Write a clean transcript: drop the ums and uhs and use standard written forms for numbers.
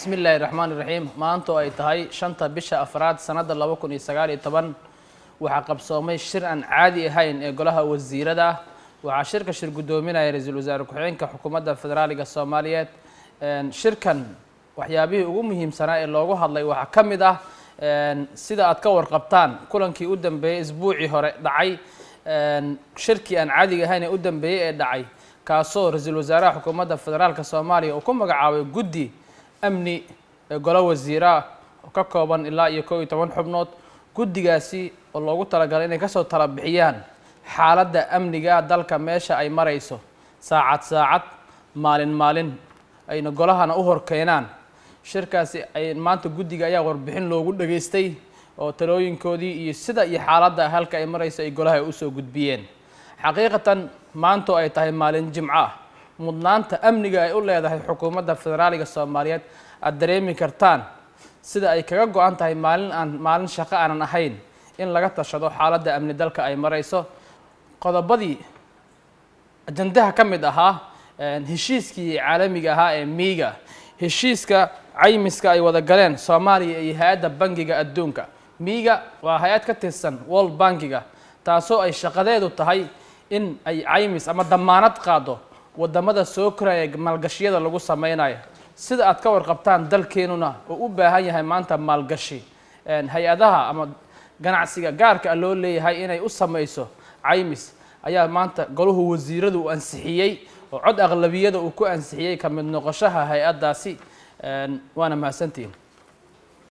بسم الله الرحمن الرحيم maanta ay tahay 5 bisha afraad sanada 2019 waxa qabsoomay shir aan caadi ahayn ee golaha wasiirada waxa shirka shir gudoominaya ra'iisul wasaare ku-xigeenka xukuumadda federaaliga Soomaaliyeed shirkan waxyaabihii ugu muhiimsanaa ee loogu hadlay waxa kamid ah sida aad ka warqabtaan kulankii u dambeeyay isbuucii hore dhacay shirkii aan caadi ahayn ee u dambeeyay ee dhacay kaasoo ra'iisul wasaaraha xukuumadda federaalka Soomaaliya uu ku magacaabay guddi amni golo wasiira ka kooban ilaa iyo 12 xubnood guddigaasi oo loogu talagalay inay ka soo tala bixiyaan xaaladda amniga dalka meesha ay marayso saacad maalin ayna golahana u horkeenaan shirkaasi ay maanta guddiga ayaa warbixin loogu dhageystay oo talooyinkoodii iyo sida iyo xaaladda halka ay marayso ay golaha u soo gudbiyeen xaqiiqatan maanta ay tahay maalin jimco mudnaanta amniga ay u leedahay xukuumadda federaaliga Soomaaliyeed aad dareemi kartaan sida ay kaga go'an tahay maalin shaqo aan ahayn in laga tashado xaaladda amni dalka ay marayso qodobadii ajandaha kamid ahaa heshiiskii caalamiga ahaa ee miiga heshiiska caymiska ay wada galeen Soomaaliya iyo hay'adda bangiga adduunka miiga waa hay'ad ka tirsan World Bankiga taasoo ay shaqadeedu tahay in ay caymis ama damaanad qaado wadamada soo koraya maalgashiyada lagu sameeynayo sida aad ka warqabtaan dalkeenuna oo u baahan yahay maanta maalgashi hay'adaha ama ganacsiga gaarka loo leeyahay inay u sameeyso caymis ayaa maanta goluhu wasiiradu ansixiyay oo cod aqlabiyada uu ku ansixiyay ka mid noqoshaha hay'adaasi waana mahadsantiin